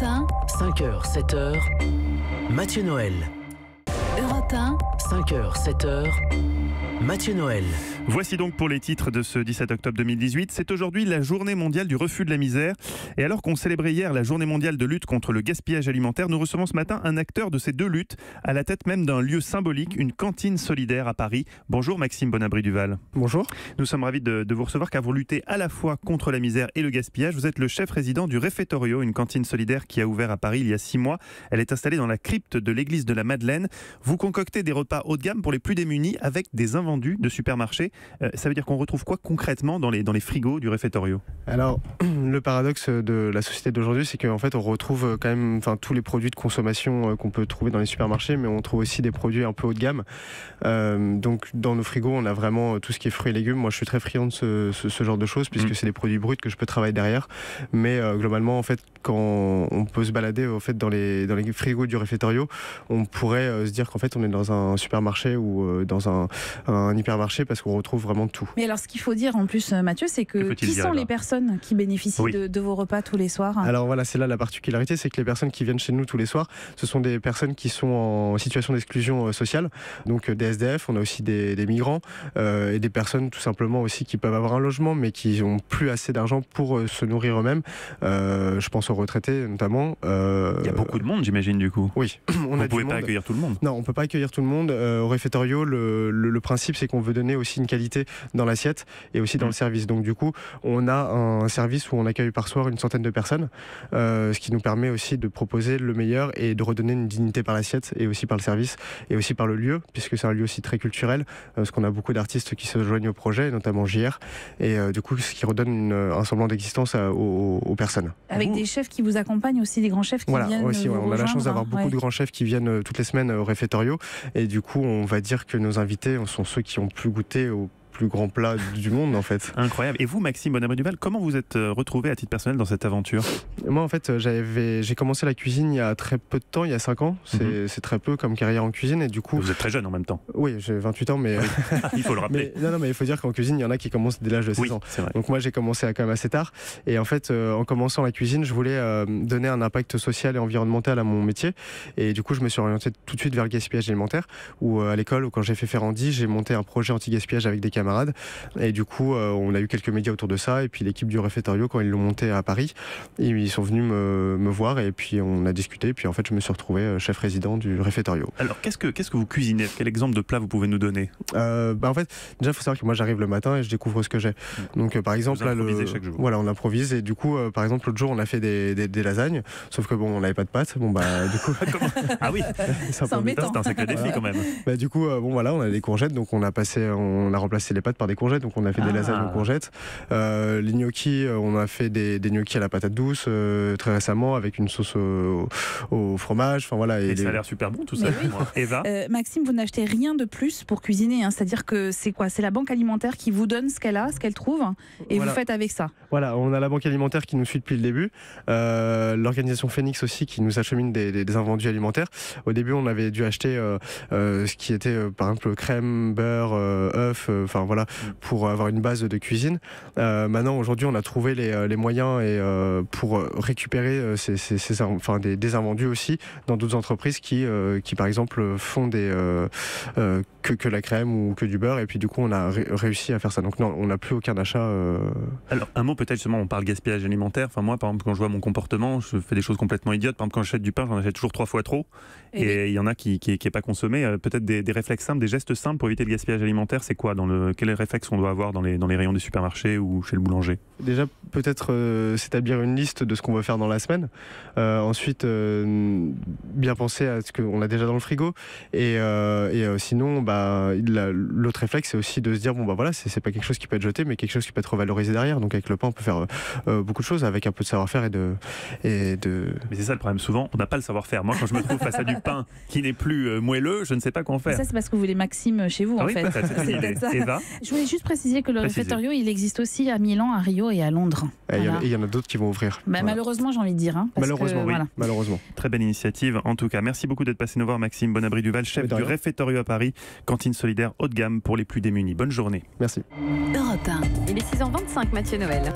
1, 5h, 7h, Mathieu Noël. Europe 1, 5h, 7h, Mathieu Noël. Voici donc pour les titres de ce 17 octobre 2018. C'est aujourd'hui la journée mondiale du refus de la misère. Et alors qu'on célébrait hier la journée mondiale de lutte contre le gaspillage alimentaire, nous recevons ce matin un acteur de ces deux luttes, à la tête même d'un lieu symbolique, une cantine solidaire à Paris. Bonjour Maxime Bonabry-Duval. Bonjour. Nous sommes ravis de vous recevoir car vous luttez à la fois contre la misère et le gaspillage. Vous êtes le chef résident du Refettorio, une cantine solidaire qui a ouvert à Paris il y a 6 mois. Elle est installée dans la crypte de l'église de la Madeleine. Vous concoctez des repas haut de gamme pour les plus démunis avec des invendus de supermarchés. Ça veut dire qu'on retrouve quoi concrètement dans les frigos du Refettorio ? Alors, le paradoxe de la société d'aujourd'hui, c'est qu'en fait, on retrouve quand même tous les produits de consommation qu'on peut trouver dans les supermarchés, mais on trouve aussi des produits un peu haut de gamme. Donc, dans nos frigos, on a vraiment tout ce qui est fruits et légumes. Moi, je suis très friand de ce genre de choses, puisque c'est des produits bruts que je peux travailler derrière. Mais globalement, en fait, quand on peut se balader dans les frigos du Refettorio, on pourrait se dire qu'en fait, on est dans un supermarché ou dans un hypermarché, parce qu'on retrouve vraiment tout. Mais alors, ce qu'il faut dire en plus, Mathieu, c'est que qui sont les personnes qui bénéficient de vos repas tous les soirs ? Alors voilà, c'est là la particularité, c'est que les personnes qui viennent chez nous tous les soirs, ce sont des personnes qui sont en situation d'exclusion sociale, donc des SDF, on a aussi des migrants et des personnes tout simplement aussi qui peuvent avoir un logement mais qui n'ont plus assez d'argent pour se nourrir eux-mêmes. Je pense aux retraités notamment. Il y a beaucoup de monde, j'imagine, du coup. Oui. Vous ne pouvez pas accueillir tout le monde. Non, on ne peut pas accueillir tout le monde. Au Refettorio, le principe, c'est qu'on veut donner aussi une qualité dans l'assiette et aussi dans le service. Donc du coup, on a un service où on accueille par soir une centaine de personnes, ce qui nous permet aussi de proposer le meilleur et de redonner une dignité par l'assiette et aussi par le service et aussi par le lieu, puisque c'est un lieu aussi très culturel, parce qu'on a beaucoup d'artistes qui se joignent au projet, notamment JR, et du coup, ce qui redonne un semblant d'existence aux personnes. Avec des chefs qui vous accompagnent aussi, des grands chefs qui viennent aussi, vous on a la chance d'avoir rejoindre, beaucoup de grands chefs qui viennent toutes les semaines au Refettorio, et du coup, on va dire que nos invités sont ceux qui ont pu goûter au plus grand plat du monde en fait. Incroyable. Et vous, Maxime Bonabry-Duval, comment vous êtes retrouvé à titre personnel dans cette aventure ? Moi en fait, j'ai commencé la cuisine il y a très peu de temps, il y a 5 ans. C'est très peu comme carrière en cuisine et du coup... Vous êtes très jeune en même temps. Oui, j'ai 28 ans mais... Il faut le rappeler. Mais il faut dire qu'en cuisine, il y en a qui commencent dès l'âge de 16 ans. C'est vrai. Donc moi j'ai commencé quand même assez tard et en fait en commençant la cuisine, je voulais donner un impact social et environnemental à mon métier et du coup je me suis orienté tout de suite vers le gaspillage alimentaire où à l'école, quand j'ai fait Ferrandi, j'ai monté un projet anti-gaspillage avec des camarades. Et du coup, on a eu quelques médias autour de ça. Et puis l'équipe du Refettorio, quand ils l'ont monté à Paris, ils sont venus me voir et puis on a discuté. Et puis en fait, je me suis retrouvé chef résident du Refettorio. Alors, qu'est-ce que vous cuisinez ? Quel exemple de plat vous pouvez nous donner ? En fait, déjà, il faut savoir que moi, j'arrive le matin et je découvre ce que j'ai. Donc, par exemple, là, chaque jour. Voilà, on improvise. Et du coup, par exemple, l'autre jour, on a fait des lasagnes. Sauf que bon, on n'avait pas de pâtes. Bon, bah, du coup. Ah oui, c'est embêtant. C'est un sacré défi quand même. Bah, du coup, voilà, on a des courgettes. Donc, on a remplacé les pâtes par des courgettes. Donc on a fait des lasagnes aux courgettes. Les gnocchis, on a fait des gnocchis à la patate douce très récemment avec une sauce au fromage. Enfin voilà. Et ça a l'air super bon tout ça. Oui. Eva, Maxime, vous n'achetez rien de plus pour cuisiner, hein. C'est-à-dire que c'est quoi ? C'est la banque alimentaire qui vous donne ce qu'elle a, ce qu'elle trouve, et vous faites avec ça. Voilà, on a la banque alimentaire qui nous suit depuis le début. L'organisation Phoenix aussi qui nous achemine des invendus alimentaires. Au début, on avait dû acheter ce qui était par exemple crème, beurre, œufs, enfin voilà, pour avoir une base de cuisine. Maintenant, aujourd'hui, on a trouvé les moyens pour récupérer des invendus aussi dans d'autres entreprises qui par exemple font que la crème ou que du beurre et puis du coup on a réussi à faire ça. Donc non, on n'a plus aucun achat. Alors un mot peut-être justement, on parle gaspillage alimentaire. Enfin moi par exemple quand je vois mon comportement, je fais des choses complètement idiotes. Par exemple quand j'achète du pain, j'en achète toujours 3 fois trop et il y en a qui est pas consommé. Peut-être des réflexes simples, des gestes simples pour éviter le gaspillage alimentaire. C'est quoi quel réflexe on doit avoir dans les rayons des supermarchés ou chez le boulanger ? Déjà peut-être s'établir une liste de ce qu'on veut faire dans la semaine. Ensuite bien penser à ce qu'on a déjà dans le frigo et sinon l'autre réflexe c'est aussi de se dire bon bah voilà c'est pas quelque chose qui peut être jeté mais quelque chose qui peut être revalorisé derrière. Donc avec le pain on peut faire beaucoup de choses avec un peu de savoir-faire et de... Mais c'est ça le problème, souvent on n'a pas le savoir-faire. Moi quand je me trouve face à du pain qui n'est plus moelleux, je ne sais pas quoi en faire. Ça c'est parce que vous voulez Maxime chez vous en fait. C'est peut-être ça. Eva, je voulais juste préciser que le Refettorio il existe aussi à Milan, à Rio et à Londres. Et il y en a d'autres qui vont ouvrir. Malheureusement j'ai envie de dire. Malheureusement. Très belle initiative en tout cas. Merci beaucoup d'être passé nous voir Maxime Bonabry-Duval, chef du Refettorio à Paris, cantine solidaire haut de gamme pour les plus démunis. Bonne journée. Merci. Europe 1. Il est 6h25, Mathieu Noël.